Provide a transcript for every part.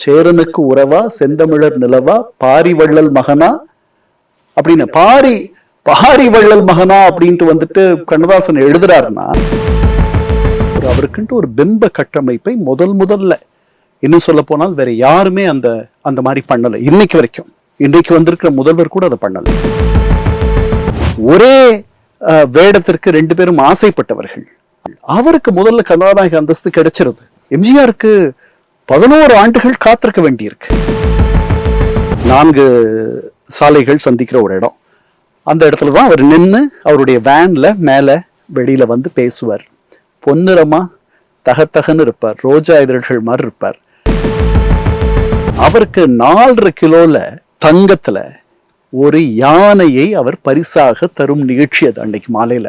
சேரனுக்கு உறவா செந்தமிழர் நிலவா பாரி வள்ளல் மகனா அப்படின்னு பாரி வள்ளல் மகனா அப்படின்ட்டு வந்துட்டு கண்ணதாசன் எழுதுறாருன்னா அவருக்குன்ட்டு ஒரு பிம்ப கட்டமைப்பை முதல்ல இன்னும் சொல்ல போனால் வேற யாருமே அந்த மாதிரி பண்ணல. இன்னைக்கு வரைக்கும் இன்றைக்கு வந்திருக்கிற முதல்வர் கூட அதை பண்ணல. ஒரே வேடத்திற்கு 2 பேரும் ஆசைப்பட்டவர்கள். அவருக்கு முதல்ல கதாநாயக அந்தஸ்து கிடைச்சிருது. எம்ஜிஆருக்கு 11 ஆண்டுகள் காத்திருக்க வேண்டியிருக்கு. 4 சாலைகள் சந்திக்கிற ஒரு இடம். அந்த இடத்துலதான் அவர் நின்று அவருடைய வேன்ல மேல வெளியில வந்து பேசுவார். பொன்னிறமா தகன்னு இருப்பார். ரோஜா இதழ்கள் மாதிரி இருப்பார். அவருக்கு 4.5 கிலோல தங்கத்துல ஒரு யானையை அவர் பரிசாக தரும் நிகழ்ச்சி அது அன்னைக்கு மாலையில.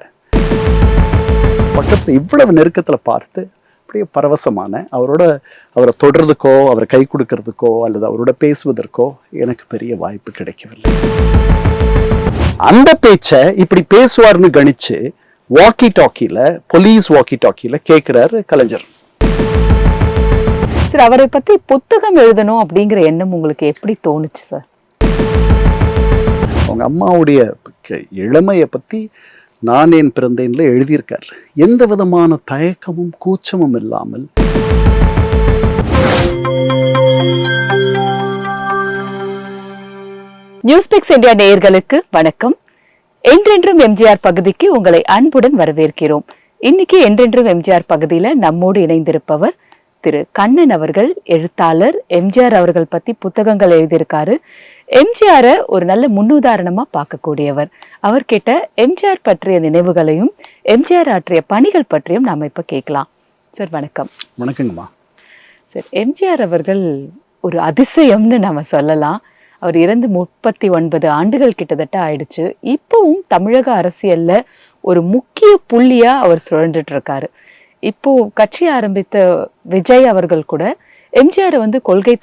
பக்கத்துல இவ்வளவு நெருக்கத்துல பார்த்து அப்படியே பரவசமான அவரை தொடர்றதுக்கோ அவரை கை கொடுக்கறதுக்கோ அல்லது அவரோட பேசுவதற்கோ எனக்கு பெரிய வாய்ப்பு கிடைக்கவில்லை. அந்த பேச்ச இப்படி பேசுவார்னு கணிச்சு போலீஸ் வாக்கி டாக்கில கேட்கிறாரு கலைஞர். சார், அவரை பத்தி புத்தகம் எழுதணும் அப்படிங்கிற எண்ணம் உங்களுக்கு எப்படி தோணுச்சு சார்? அவங்க அம்மாவுடைய இளமையை பத்தி நான் ஏன் பிறந்தேன்ல எழுதியிருக்கார். எந்த விதமான தயக்கமும் கூச்சமும் இல்லாமல். நியூஸ்பிக்ஸ் இந்தியா நேயர்களுக்கு வணக்கம். என்றென்றும் எம்ஜிஆர் பகுதிக்கு உங்களை அன்புடன் வரவேற்கிறோம். இன்னைக்கு என்றென்றும் எம்ஜிஆர் பகுதியில நம்மோடு இணைந்திருப்பவர் திரு கண்ணன் அவர்கள், எழுத்தாளர். எம்ஜிஆர் அவர்கள் பத்தி புத்தகங்கள் எழுதியிருக்காரு. எம்ஜிஆர ஒரு நல்ல முன்னுதாரணமா பார்க்கக்கூடியவர். அவர் கேட்ட எம்ஜிஆர் பற்றிய நினைவுகளையும் எம்ஜிஆர் ஆற்றிய பணிகள் பற்றியும் நாம இப்ப கேட்கலாம். சார் வணக்கம். வணக்கங்கம்மா. சார், எம்ஜிஆர் அவர்கள் ஒரு அதிசயம்னு நாம சொல்லலாம். அவர் இறந்து 39 ஆண்டுகள் கிட்டத்தட்ட ஆயிடுச்சு. இப்பவும் தமிழக அரசியல்ல ஒரு முக்கிய புள்ளியா அவர் சுழன்றுட்டு இருக்காரு. இப்போ கட்சி ஆரம்பித்த விஜய் அவர்கள் கூட எம்ஜிஆர் கொள்கை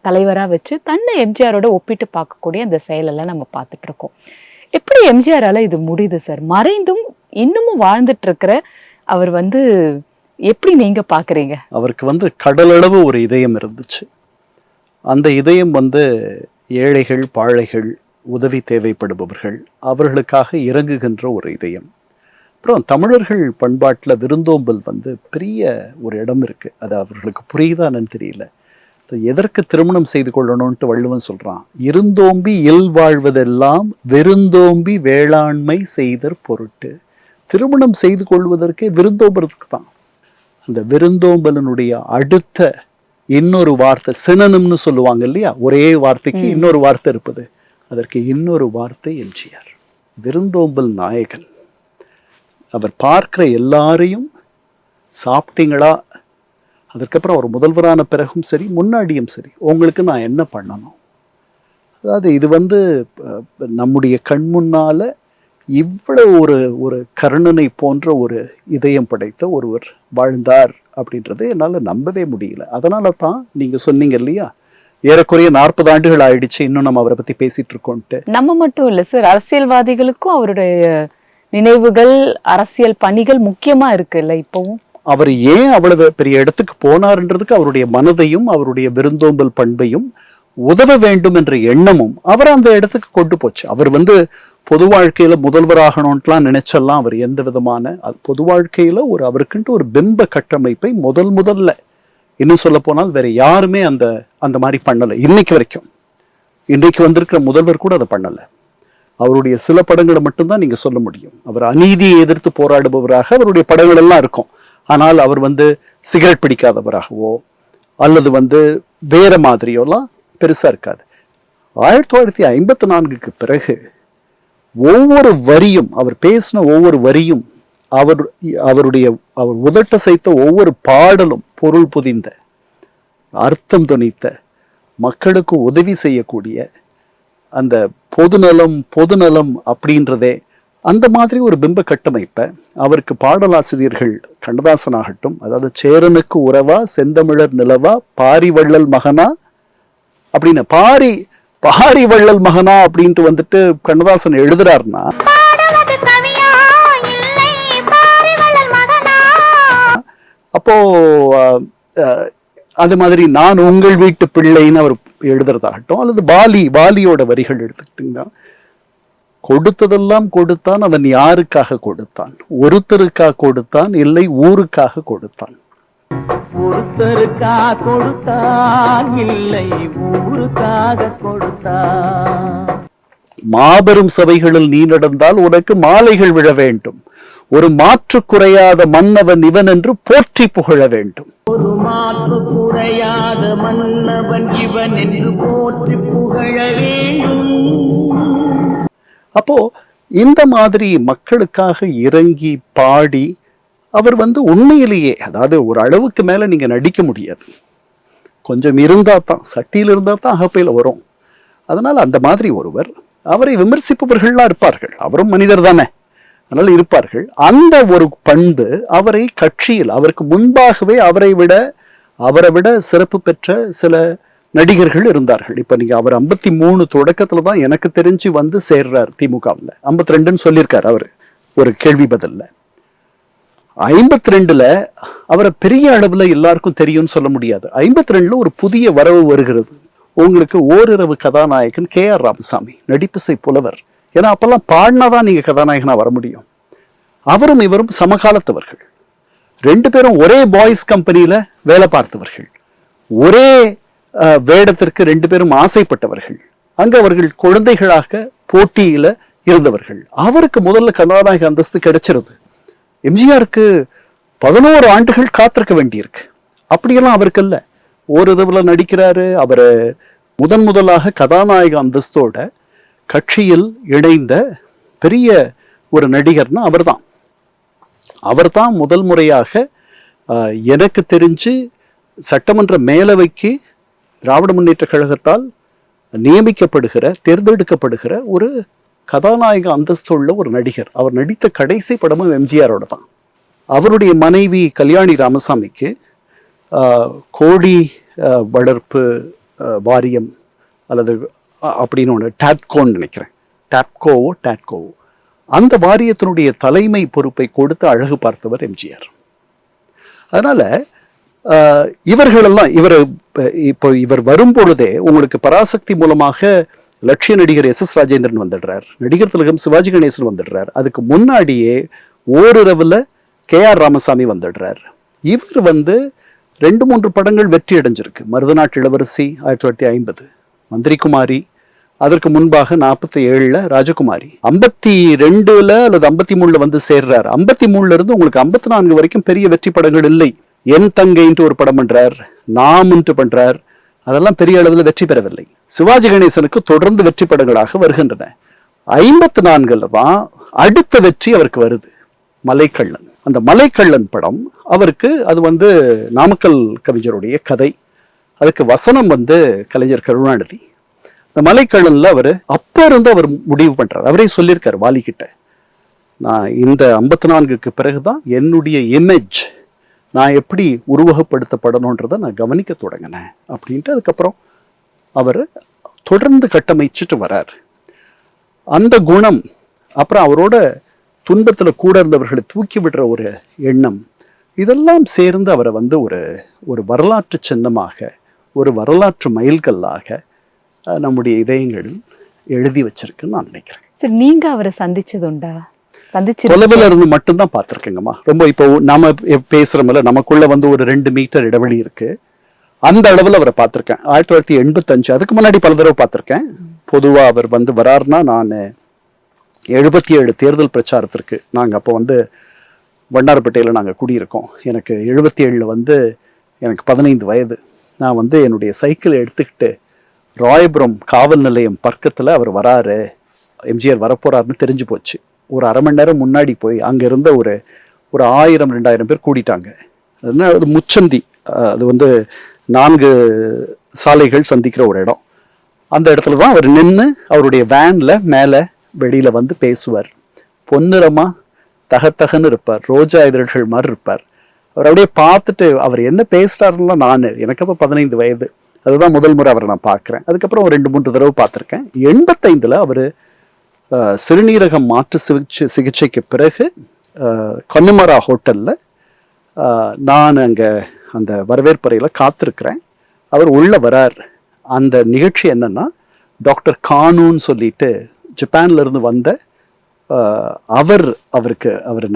தலைவரா வச்சு தன்னை எம்ஜிஆரோட ஒப்பிட்டு பார்க்கக்கூடிய அந்த செயலெல்லாம் நம்ம பார்த்துட்டு இருக்கோம். எப்படி எம்ஜிஆரால இது முடியுது சார்? மறைந்தும் இன்னமும் வாழ்ந்துட்டு இருக்கிற அவர் எப்படி நீங்க பாக்குறீங்க? அவருக்கு கடலளவு ஒரு இதயம் இருந்துச்சு. அந்த இதயம் ஏழைகள், பாழைகள், உதவி தேவைப்படுபவர்கள், அவர்களுக்காக இறங்குகின்ற ஒரு இதயம். அப்புறம் தமிழர்கள் பண்பாட்டில் விருந்தோம்பல் பெரிய ஒரு இடம் இருக்கு. அது அவர்களுக்கு புரியுதான்னு தெரியல. எதற்கு திருமணம் செய்து கொள்ளணும்ட்டு வள்ளுவன் சொல்றான். இருந்தோம்பி இல் வாழ்வதெல்லாம் விருந்தோம்பி வேளாண்மை செய்தற் பொருட்டு. திருமணம் செய்து கொள்வதற்கே விருந்தோம்பலுக்கு தான். அந்த விருந்தோம்பலனுடைய அடுத்த இன்னொரு வார்த்தை சினனம்னு சொல்லுவாங்க இல்லையா, ஒரே வார்த்தைக்கு இன்னொரு வார்த்தை இருப்பது. அதற்கு இன்னொரு வார்த்தை எம்ஜிஆர். விருந்தோம்பல் நாயகன். அவர் பார்க்கிற எல்லாரையும் சாப்பிட்டீங்களா, அதற்கப்புறம் அவர் முதல்வரான பிறகும் சரி முன்னாடியும் சரி, உங்களுக்கு நான் என்ன பண்ணணும். அதாவது இது நம்முடைய கண் முன்னால இவ்வளவு ஒரு கர்ணனை போன்ற ஒரு இதயம் படைத்த ஒருவர் வாழ்ந்தார் அப்படின்றது என்னால நம்பவே முடியல. அதனால தான் நீங்க சொன்னீங்க இல்லையா, ஏறக்குறைய 40 ஆண்டுகள் ஆயிடுச்சு இன்னும் நம்ம அவரை பத்தி பேசிட்டு இருக்கோம்ட்டு. நம்ம மட்டும் இல்ல சார், அரசியல்வாதிகளுக்கும் அவருடைய நினைவுகள், அரசியல் பணிகள் முக்கியமா இருக்குல்ல. இப்பவும் அவர் ஏன் அவ்வளவு பெரிய இடத்துக்கு போனார்ன்றதுக்கு அவருடைய மனதையும் அவருடைய விருந்தோம்பல் பண்பையும் உதவ வேண்டும் என்ற எண்ணமும் அவர் அந்த இடத்துக்கு கொண்டு போச்சு. அவர் பொது வாழ்க்கையில முதல்வராகணும்லாம் நினைச்செல்லாம் அவர் எந்த விதமான பொது வாழ்க்கையில அவருக்குன்ட்டு ஒரு பிம்ப கட்டமைப்பை முதல்ல இன்னும் சொல்ல போனால் வேற யாருமே அந்த மாதிரி பண்ணல. இன்னைக்கு வரைக்கும் இன்றைக்கு வந்திருக்கிற முதல்வர் கூட அதை பண்ணல. அவருடைய சில படங்களை மட்டும்தான் நீங்க சொல்ல முடியும். அவர் அநீதியை எதிர்த்து போராடுபவராக அவருடைய படங்கள் எல்லாம் இருக்கும். ஆனால் அவர் சிகரெட் பிடிக்காதவராகவோ அல்லது வேற மாதிரியோலாம் பெருசா இருக்காது. 1954க்கு பிறகு ஒவ்வொரு வரியும், அவர் பேசின ஒவ்வொரு வரியும், அவர் உதட்ட செய்த ஒவ்வொரு பாடலும் பொருள் புதிந்த, அர்த்தம் துணித்த, மக்களுக்கு உதவி செய்யக்கூடிய அந்த பொதுநலம் அப்படின்றதே அந்த மாதிரி ஒரு பிம்ப கட்டமைப்பை அவருக்கு பாடலாசிரியர்கள் கண்ணதாசன் ஆகட்டும், அதாவது சேரனுக்கு உறவா செந்தமிழர் நிலவா பாரி வள்ளல் மகனா அப்படின்னு பாரி வள்ளல் மகனா அப்படின்ட்டு கண்ணதாசன் எழுதுறாருன்னா அப்போ அது மாதிரி நான் உங்கள் வீட்டு பிள்ளைன்னு அவர் எழுதுறதாகட்டும், அல்லது பாலியோட வரிகள் எடுத்துக்கிட்டீங்கன்னா, கொடுத்ததெல்லாம் கொடுத்தான், அவன் யாருக்காக கொடுத்தான்? ஒருத்தருக்காக கொடுத்தான், இல்லை ஊருக்காக கொடுத்தான். ஒருத்தருக்கா கொடுத்தான், இல்லை ஊருக்காக கொடுத்தான். மாபெரும் சபைகளில் நீ நடந்தால் உனக்கு மாலைகள் விழ வேண்டும். ஒரு மாற்று குறையாத மன்னவன் இவன் என்று போற்றி புகழ வேண்டும். ஒரு மாற்று குறையாத மன்னவன் இவன் என்று போற்றி புகழ வேண்டும். அப்போ இந்த மாதிரி மக்களுக்காக இறங்கி பாடி அவர் உண்மையிலேயே, அதாவது ஒரு அளவுக்கு மேல நீங்க நடிக்க முடியாது, கொஞ்சம் இருந்தா தான், சட்டியில் இருந்தா தான் அகப்பையில வரும். அதனால அந்த மாதிரி ஒருவர், அவரை விமர்சிப்பவர்கள்லாம் இருப்பார்கள், அவரும் மனிதர் தானே, அதனால இருப்பார்கள். அந்த ஒரு பண்பு அவரை கட்சியில், அவருக்கு முன்பாகவே அவரை விட சிறப்பு பெற்ற சில நடிகர்கள் இருந்தார்கள். இப்ப நீங்க அவர் 53 தொடக்கத்துல தான் எனக்கு தெரிஞ்சு சேர்றார் திமுகவில். 52ன்னு சொல்லியிருக்காரு அவரு ஒரு கேள்வி பதில்ல. 52ல அவரை பெரிய அளவுல எல்லாருக்கும் தெரியும்னு சொல்ல முடியாது. 52ல ஒரு புதிய வரவு வருகிறது. உங்களுக்கு ஓரிரவு கதாநாயகன் KR ராமசாமி, நடிப்பிசை புலவர். ஏன்னா அப்பெல்லாம் பாடினாதான் நீங்க கதாநாயகனா வர முடியும். அவரும் இவரும் சமகாலத்தவர்கள், 2 பேரும் ஒரே பாய்ஸ் கம்பெனியில வேலை பார்த்தவர்கள், ஒரே வேடத்திற்கு 2 பேரும் ஆசைப்பட்டவர்கள், அங்க அவர்கள் குழந்தைகளாக போட்டியில இருந்தவர்கள். அவருக்கு முதல்ல கதாநாயக அந்தஸ்து கிடைச்சிருது. எம்ஜிஆருக்கு 11 ஆண்டுகள் காத்திருக்க வேண்டியிருக்கு. அப்படியெல்லாம் அவருக்கு இல்ல, ஓரிரவுல நடிக்கிறாரு. அவரு முதலாக கதாநாயக அந்தஸ்தோட கட்சியில் இணைந்த பெரிய ஒரு நடிகர்னா அவர்தான் முதல் முறையாக எனக்கு தெரிஞ்சு சட்டமன்ற மேலவைக்கு திராவிட முன்னேற்ற கழகத்தால் தேர்ந்தெடுக்கப்படுகிற ஒரு கதாநாயக அந்தஸ்துள்ள ஒரு நடிகர். அவர் நடித்த கடைசி படமும் எம்ஜிஆரோட தான். அவருடைய மனைவி கல்யாணி ராமசாமிக்கு கோழி வளர்ப்பு வாரியம் அல்லது அப்படின்னு ஒன்று, டாட்கோன்னு நினைக்கிறேன், டாட்கோவோ அந்த வாரியத்தினுடைய தலைமை பொறுப்பை கொடுத்து அழகு பார்த்தவர் எம்ஜிஆர். அதனால இவர்களெல்லாம் இவர் வரும் பொழுதே உங்களுக்கு பராசக்தி மூலமாக லட்சிய நடிகர் SS ராஜேந்திரன் வந்துடுறார், நடிகர் திலகம் சிவாஜி கணேசன் வந்துடுறார். அதுக்கு முன்னாடியே ஓரிரவுல KR ராமசாமி வந்துடுறார். இவர் 2-3 படங்கள் வெற்றி அடைஞ்சிருக்கு. மருதநாட்டு இளவரசி 1950, மந்திரிகுமாரி, அதற்கு முன்பாக 47ல ராஜகுமாரி, 52ல அல்லது 53ல சேர்றார். 53ல இருந்து உங்களுக்கு 54 வரைக்கும் பெரிய வெற்றி படங்கள் இல்லை. என் தங்கைன்ட்டு ஒரு படம் பண்றார், நாம்ன்ட்டு பண்றார், அதெல்லாம் பெரிய அளவில் வெற்றி பெறவில்லை. சிவாஜி கணேசனுக்கு தொடர்ந்து வெற்றி படங்களாக வருகின்றன. 54ல தான் அடுத்த வெற்றி அவருக்கு வருது, மலைக்கள்ளன். அந்த மலைக்கள்ளன் படம் அவருக்கு அது நாமக்கல் கவிஞருடைய கதை, அதுக்கு வசனம் கலைஞர் கருணாநிதி. இந்த மலைக்கள்ளன்ல அப்ப இருந்து அவர் முடிவு பண்றாரு. அவரே சொல்லியிருக்காரு வாலி கிட்ட, நான் இந்த 54க்கு பிறகுதான் என்னுடைய இமேஜ் நான் எப்படி உருவகப்படுத்தப்படணுன்றதை நான் கவனிக்க தொடங்கினேன் அப்படின்ட்டு. அதுக்கப்புறம் அவர் தொடர்ந்து கட்டமைச்சிட்டு வர்றார். அந்த குணம், அப்புறம் அவரோட துன்பத்துல கூட இருந்தவர்களை தூக்கி விடுற ஒரு எண்ணம், இதெல்லாம் சேர்ந்து அவரை ஒரு வரலாற்று சின்னமாக, ஒரு வரலாற்று மைல்கல்லாக நம்முடைய இதயங்களில் எழுதி வச்சிருக்குன்னு நான் நினைக்கிறேன். சரி, நீங்க அவரை சந்திச்சதுண்டா? தொலைவில் இருந்து மட்டும்தான் பார்த்திருக்கேங்கம்மா. ரொம்ப இப்போ நாம பேசுறோம்ல, நமக்குள்ள ஒரு 2 மீட்டர் இடைவெளி இருக்கு, அந்த அளவில் அவரை பார்த்திருக்கேன். 1985, அதுக்கு முன்னாடி பல தடவை பார்த்திருக்கேன். பொதுவா அவர் வராருன்னா, நான் 77 தேர்தல் பிரச்சாரத்திற்கு நாங்கள் அப்போ வண்ணாரப்பேட்டையில் நாங்கள் குடியிருக்கோம். எனக்கு 77ல் எனக்கு 15 வயது. நான் என்னுடைய சைக்கிளை எடுத்துக்கிட்டு ராயபுரம் காவல் நிலையம் பக்கத்தில் அவர் வராரு, எம்ஜிஆர் வரப்போறாருன்னு தெரிஞ்சு போச்சு. ஒரு அரை மணி நேரம் முன்னாடி போய் அங்கே இருந்த ஒரு 1000-2000 பேர் கூடிட்டாங்க. அது முச்சந்தி, அது 4 சாலைகள் சந்திக்கிற ஒரு இடம். அந்த இடத்துல தான் அவர் நின்று அவருடைய வேன்ல மேலே வெளியில பேசுவார். பொன்னிறமா தகன்னு இருப்பார், ரோஜா இதழ்கள் மாதிரி இருப்பார். அவர் அப்படியே பார்த்துட்டு அவர் என்ன பேசுறாருன்னா, எனக்கு அப்போ 15 வயது, அதுதான் முதல் முறை அவரை நான் பார்க்குறேன். அதுக்கப்புறம் 2-3 தடவை பார்த்துருக்கேன். 85ல் அவர் சிறுநீரகம் மாற்று சிகிச்சைக்கு பிறகு கன்னிமரா ஹோட்டலில் நான் அங்கே அந்த வரவேற்பறையில் காத்திருக்கிறேன். அவர் உள்ள வரார். அந்த நிகழ்ச்சி என்னன்னா, டாக்டர் கானூன்னு சொல்லிட்டு ஜப்பான்ல இருந்து வந்த அவர்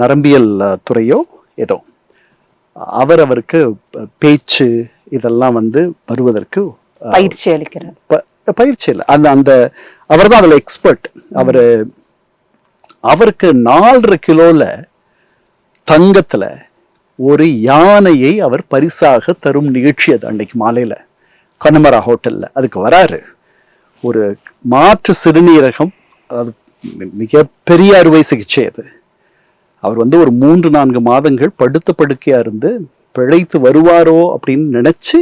நரம்பியல் துறையோ ஏதோ அவருக்கு பேச்சு இதெல்லாம் வந்து வருவதற்கு பயிற்சி அளிக்கிறார். பயிற்சி இல்லை, அந்த அவர் தான் அதுல எக்ஸ்பர்ட். அவருக்கு 4.5 கிலோல தங்கத்துல ஒரு யானையை அவர் பரிசாக தரும் நிகழ்ச்சி அது அன்னைக்கு மாலையில கனமரா ஹோட்டல்ல. அதுக்கு வராரு. ஒரு மாற்று சிறுநீரகம், அது மிகப்பெரிய அறுவை சிகிச்சை. அது அவர் வந்து ஒரு 3-4 மாதங்கள் படுத்த படுக்கையா இருந்து பிழைத்து வருவாரோ அப்படின்னு நினைச்சு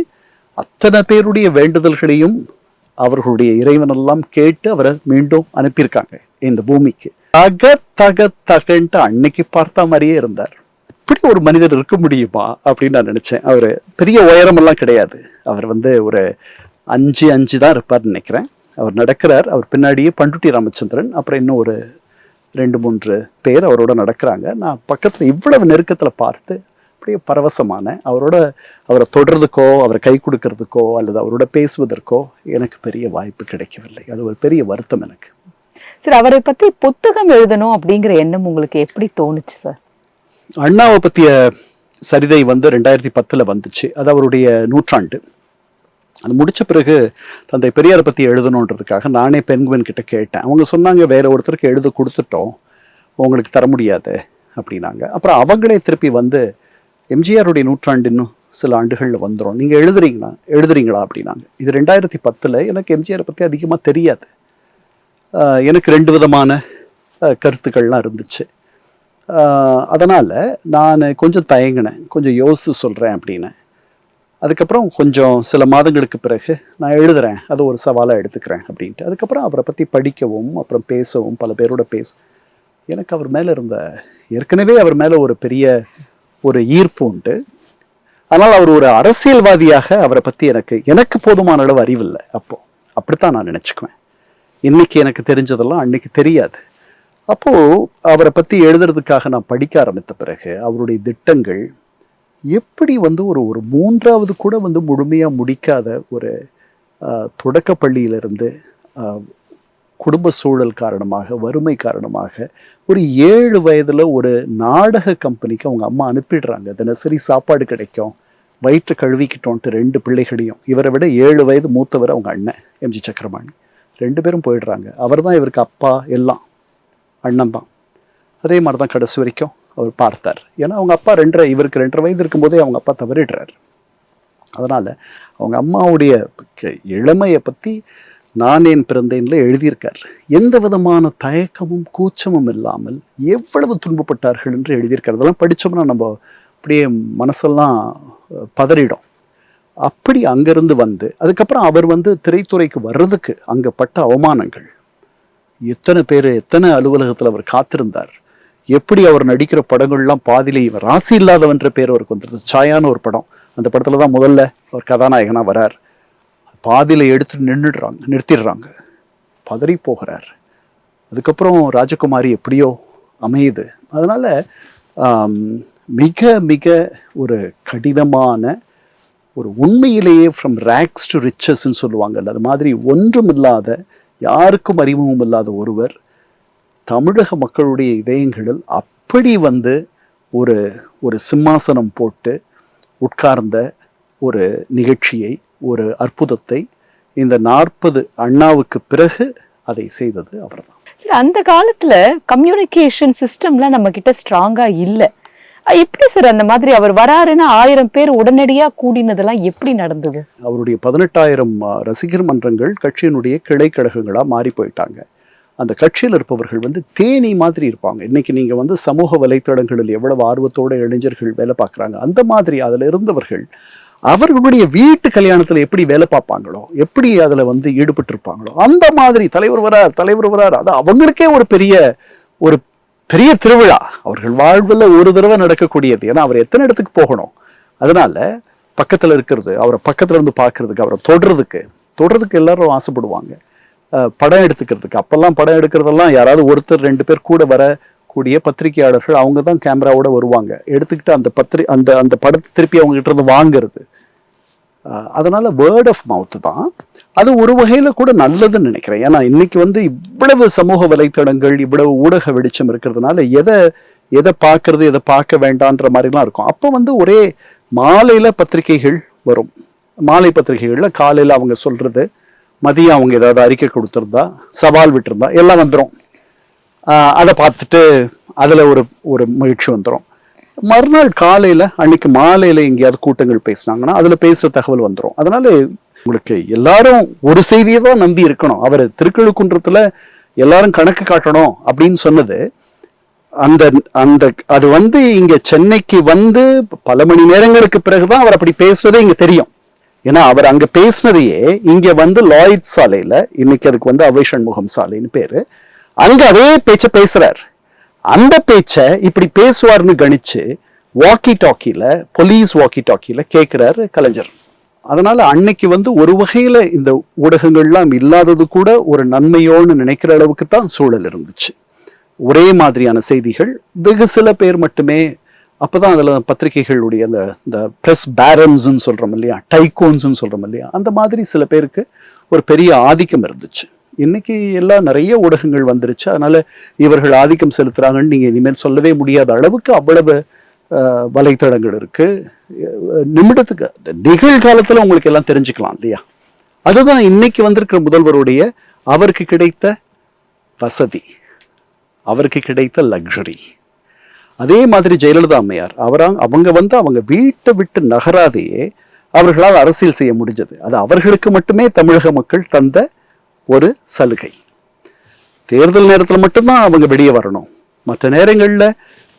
அத்தனை பேருடைய வேண்டுதல்களையும் அவர்களுடைய இறைவனெல்லாம் கேட்டு அவரை மீண்டும் அனுப்பியிருக்காங்க இந்த பூமிக்கு. தகன்ட்டு அன்னைக்கு பார்த்த மாதிரியே இருந்தார். இப்படி ஒரு மனிதர் இருக்க முடியுமா அப்படின்னு நான் நினைச்சேன். அவரு பெரிய உயரம் எல்லாம் கிடையாது. அவர் வந்து ஒரு 5'5" தான் இருப்பார்னு நினைக்கிறேன். அவர் நடக்கிறார். அவர் பின்னாடியே பண்டுட்டி ராமச்சந்திரன், அப்புறம் இன்னும் ஒரு 2-3 பேர் அவரோட நடக்கிறாங்க. நான் பக்கத்துல இவ்வளவு நெருக்கத்துல பார்த்து அப்படியே பரவசமான, அவரை தொடர்றதுக்கோ அவரை கை கொடுக்கறதுக்கோ அல்லது அவரோட பேசுவதற்கோ எனக்கு பெரிய வாய்ப்பு கிடைக்கவில்லை. அது ஒரு பெரிய வருத்தம் எனக்கு. சார், அவரை பத்தி புத்தகம் எழுதணும் அப்படிங்கிற எண்ணம் உங்களுக்கு எப்படி தோணுச்சு சார்? அண்ணாவை பத்திய சரிதை வந்து 2010 வந்துச்சு. அது அவருடைய 100ஆண்டு. அது முடிச்ச பிறகு தந்தை பெரியாரை பத்தி எழுதணுன்றதுக்காக நானே பெண்குவன் கிட்ட கேட்டேன். அவங்க சொன்னாங்க, வேற ஒருத்தருக்கு எழுத கொடுத்துட்டோம், உங்களுக்கு தர முடியாது அப்படின்னாங்க. அப்புறம் அவங்களே திருப்பி வந்து, எம்ஜிஆருடைய 100ஆண்டு இன்னும் சில ஆண்டுகள்ல வந்துடும், நீங்க எழுதுறீங்களா அப்படின்னாங்க. இது 2010. எனக்கு எம்ஜிஆரை பத்தி அதிகமா தெரியாது. எனக்கு 2 விதமான கருத்துக்கள்லாம் இருந்துச்சு. அதனால நான் கொஞ்சம் தயங்கினேன், கொஞ்சம் யோசித்து சொல்றேன் அப்படின்னு. அதுக்கப்புறம் கொஞ்சம் சில மாதங்களுக்கு பிறகு நான் எழுதுறேன், அது ஒரு சவாலாக எடுத்துக்கிறேன் அப்படின்ட்டு. அதுக்கப்புறம் அவரை பற்றி படிக்கவும் அப்புறம் பேசவும் பல பேரோட எனக்கு அவர் மேலே ஏற்கனவே அவர் மேலே ஒரு பெரிய ஈர்ப்பு உண்டு. ஆனால் அவர் ஒரு அரசியல்வாதியாக அவரை பற்றி எனக்கு போதுமான அளவு அறிவில்லை. அப்படித்தான் நான் நினச்சிக்குவேன். இன்னைக்கு எனக்கு தெரிஞ்சதெல்லாம் அன்னைக்கு தெரியாது. அவரை பற்றி எழுதுறதுக்காக நான் படிக்க ஆரம்பித்த பிறகு அவருடைய திட்டங்கள் எப்படி வந்து ஒரு 3வது கூட வந்து முழுமையா முடிக்காத ஒரு தொடக்க பள்ளியிலிருந்து குடும்ப சூழல் காரணமாக, வறுமை காரணமாக ஒரு 7 வயதுல ஒரு நாடக கம்பெனிக்கு அவங்க அம்மா அனுப்பிடுறாங்க. தினசரி சாப்பாடு கிடைக்கும், வயிற்று கழுவிக்கிட்டோன்ட்டு 2 பிள்ளைகளையும். இவரை விட 7 வயது மூத்தவர் அவங்க அண்ணன் எம்ஜி சக்கரபாணி. 2 பேரும் போயிடுறாங்க. அவர் தான் இவருக்கு அப்பா, எல்லாம் அண்ணன் தான். அதே மாதிரி தான் கடைசி வரைக்கும் அவர் பார்த்தார். ஏன்னா அவங்க அப்பா இவருக்கு 2.5 வயது இருக்கும்போதே அவங்க அப்பா தவறிடுறாரு. அதனால அவங்க அம்மாவுடைய இளமையை பத்தி நான் ஏன் பிறந்தேன்ல எழுதியிருக்கார். எந்த விதமான தயக்கமும் கூச்சமும் இல்லாமல் எவ்வளவு துன்பப்பட்டார்கள் என்று எழுதியிருக்கார். அதெல்லாம் படித்தோம்னா நம்ம அப்படியே மனசெல்லாம் பதறிடும். அப்படி அங்கிருந்து வந்து அதுக்கப்புறம் அவர் வந்து திரைத்துறைக்கு வர்றதுக்கு அங்கே பட்ட அவமானங்கள், எத்தனை அலுவலகத்தில் அவர் காத்திருந்தார், எப்படி அவர் நடிக்கிற படங்கள்லாம் பாதியிலே இவர் ராசி இல்லாதவன்ற பேர் அவருக்கு வந்துருது. சாயான்னு ஒரு படம், அந்த படத்துல தான் முதல்ல அவர் கதாநாயகனா வரார். பாதியில எடுத்து நிறுத்திடுறாங்க, பதறி போகிறார். அதுக்கப்புறம் ராஜகுமாரி எப்படியோ அமையுது. அதனால மிக மிக ஒரு கடினமான ஒரு உண்மையிலேயே ஃப்ரம் ரேக்ஸ் டு ரிச்சஸ்ன்னு சொல்லுவாங்கல்ல, அது மாதிரி ஒன்றும் இல்லாத, யாருக்கும் அறிமுகம் இல்லாத ஒருவர் தமிழக மக்களுடைய இதயங்களில் அப்படி வந்து ஒரு சிம்மாசனம் போட்டு உட்கார்ந்த ஒரு நிகழ்ச்சியை, ஒரு அற்புதத்தை இந்த 40 அண்ணாவுக்கு பிறகு அதை செய்தது அவர்தான். சார், அந்த காலத்துல கம்யூனிகேஷன் சிஸ்டம்லாம் நம்ம கிட்ட ஸ்ட்ராங்கா இல்லை. எப்படி சார் அந்த மாதிரி அவர் வராருன்னா 1000 பேர் உடனடியா கூடினதெல்லாம் எப்படி நடந்தது? அவருடைய 18,000 ரசிகர் மன்றங்கள் கட்சியினுடைய கிளை கழகங்களா மாறி போயிட்டாங்க. அந்த கட்சியில் இருப்பவர்கள் வந்து தேனி மாதிரி இருப்பாங்க. இன்னைக்கு நீங்க வந்து சமூக வலைத்தளங்களில் எவ்வளவு ஆர்வத்தோட இளைஞர்கள் வேலை பார்க்குறாங்க, அந்த மாதிரி அதுல இருந்தவர்கள் அவர்களுடைய வீட்டு கல்யாணத்துல எப்படி வேலை பார்ப்பாங்களோ, எப்படி அதுல வந்து ஈடுபட்டு இருப்பாங்களோ, அந்த மாதிரி தலைவர் வரார். அது அவங்களுக்கே ஒரு பெரிய திருவிழா. அவர்கள் வாழ்வில் ஒரு தடவை நடக்கக்கூடியது. ஏன்னா அவர் எத்தனை இடத்துக்கு போகணும். அதனால பக்கத்துல இருக்கிறது, அவரை பக்கத்துல இருந்து பார்க்கறதுக்கு, அவரை தொடர்றதுக்கு எல்லாரும் ஆசைப்படுவாங்க. படம் எடுத்துக்கிறதுக்கு, அப்பெல்லாம் படம் எடுக்கிறதெல்லாம் யாராவது ஒருத்தர் 2 பேர் கூட வர கூடிய பத்திரிகையாளர்கள் அவங்க தான் கேமராவோட வருவாங்க, எடுத்துக்கிட்டு அந்த அந்த படத்தை திருப்பி அவங்க கிட்ட இருந்து வாங்குறது. அதனால வேர்ட் ஆஃப் மவுத் தான் அது ஒரு வகையில கூட நல்லதுன்னு நினைக்கிறேன். ஏன்னா இன்னைக்கு வந்து இவ்வளவு சமூக வலைத்தளங்கள், இவ்வளவு ஊடக வெளிச்சம் இருக்கிறதுனால எதை பார்க்கறது எதை பார்க்க வேண்டான்ற மாதிரிலாம் இருக்கும். அப்போ வந்து ஒரே மாலையில பத்திரிகைகள் வரும், மாலை பத்திரிகைகள்ல காலையில அவங்க சொல்றது, மதியம் அவங்க ஏதாவது அறிக்கை கொடுத்துருந்தா, சவால் விட்டுருந்தா எல்லாம் வந்துடும். அதை பார்த்துட்டு அதுல ஒரு மகிழ்ச்சி வந்துடும். மறுநாள் காலையில அன்னைக்கு மாலையில எங்கேயாவது கூட்டங்கள் பேசினாங்கன்னா அதுல பேசுற தகவல் வந்துடும். அதனால உங்களுக்கு எல்லாரும் ஒரு செய்தியை தான் நம்பி இருக்கணும். அவர் திருக்கழுக்குன்றத்துல எல்லாரும் கணக்கு காட்டணும் அப்படின்னு சொன்னது அந்த அந்த அது வந்து இங்க சென்னைக்கு வந்து பல மணி நேரங்களுக்கு பிறகுதான் அவர் அப்படி பேசுறதே இங்க தெரியும். ஏன்னா அவர் அங்க பேசினதையே இங்க வந்து லாய்ட் சாலையில, இன்னைக்கு அதுக்கு வந்து அவை சண்முகம் சாலைன்னு பேரு, அங்க அதே பேச்ச பேசுறார். அந்த பேச்ச இப்படி பேசுவார்னு கணிச்சு வாக்கி டாக்கில, போலீஸ் வாக்கி டாக்கில கேட்கிறாரு கலைஞர். அதனால அன்னைக்கு வந்து ஒரு வகையில இந்த ஊடகங்கள்லாம் இல்லாதது கூட ஒரு நன்மையோன்னு நினைக்கிற அளவுக்கு தான் சூழல் இருந்துச்சு. ஒரே மாதிரியான செய்திகள் வெகு சில பேர் மட்டுமே. அப்பதான் அதுல பத்திரிகைகளுடைய இந்த பிரஸ் பேரன்ஸ்ன்னு சொல்றோம் இல்லையா, டைகோன்ஸ்ன்னு சொல்றோம் இல்லையா, அந்த மாதிரி சில பேருக்கு ஒரு பெரிய ஆதிக்கம் இருந்துச்சு. இன்னைக்கு எல்லாம் நிறைய ஊடகங்கள் வந்துருச்சு. அதனால இவர்கள் ஆதிக்கம் செலுத்துறாங்கன்னு நீங்க இனிமேல் சொல்லவே முடியாத அளவுக்கு அவ்வளவு வலைத்தளங்கள் இருக்கு. நிமிடத்துக்கு நிகழ்காலத்துல உங்களுக்கு எல்லாம் தெரிஞ்சுக்கலாம் இல்லையா. அதுதான் இன்னைக்கு வந்திருக்கிற முதல்வருடைய அவருக்கு கிடைத்த வசதி, அவருக்கு கிடைத்த லக்ஸரி. அதே மாதிரி ஜெயலலிதா அம்மையார் அவங்க வீட்டை விட்டு நகராதையே அவர்களால் அரசியல் செய்ய முடிஞ்சது. அது அவர்களுக்கு மட்டுமே தமிழக மக்கள் தந்த ஒரு சலுகை. தேர்தல் நேரத்துல மட்டும்தான் அவங்க வெளியே வரணும். மற்ற நேரங்கள்ல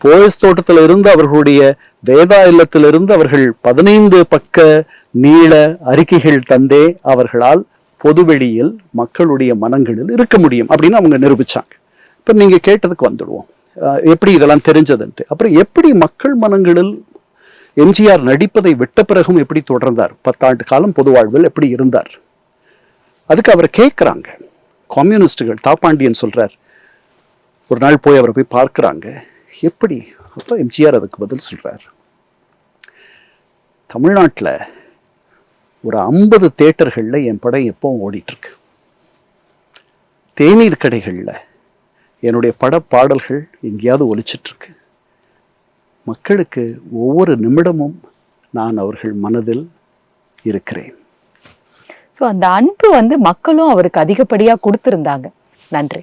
போயஸ் தோட்டத்துல இருந்து அவர்களுடைய வேதா இல்லத்திலிருந்து அவர்கள் 15 பக்க நீள அறிக்கைகள் தந்தே அவர்களால் பொதுவெளியில் மக்களுடைய மனங்களில் இருக்க முடியும் அப்படின்னு அவங்க நிரூபிச்சாங்க. இப்ப நீங்க கேட்டதுக்கு வந்துடுவோம், எப்படி இதெல்லாம் தெரிஞ்சதுன்ட்டு. அப்புறம் எப்படி மக்கள் மனங்களில் எம்ஜிஆர் நடிப்பதை விட்ட பிறகும் எப்படி தொடர்ந்தார், 10 ஆண்டு காலம் பொது வாழ்வில் எப்படி இருந்தார், அதுக்கு அவரை கேட்கிறாங்க கம்யூனிஸ்டுகள். தாப்பாண்டியன் சொல்றார், ஒரு நாள் போய் அவரை போய் பார்க்கிறாங்க, எப்படி? அப்ப எம்ஜிஆர் அதுக்கு பதில் சொல்றார், தமிழ்நாட்டுல ஒரு 50 தியேட்டர்கள்ல என் படம் எப்பவும் ஓடிட்டு இருக்கு, தேநீர் கடைகள்ல என்னுடைய பட பாடல்கள் எங்கேயாவது ஒலிச்சிட்டு இருக்கு, மக்களுக்கு ஒவ்வொரு நிமிடமும் நான் அவர்கள் மனதில் இருக்கிறேன். ஸோ அந்த அன்பு வந்து மக்களும் அவருக்கு அதிகப்படியா கொடுத்திருந்தாங்க. நன்றி.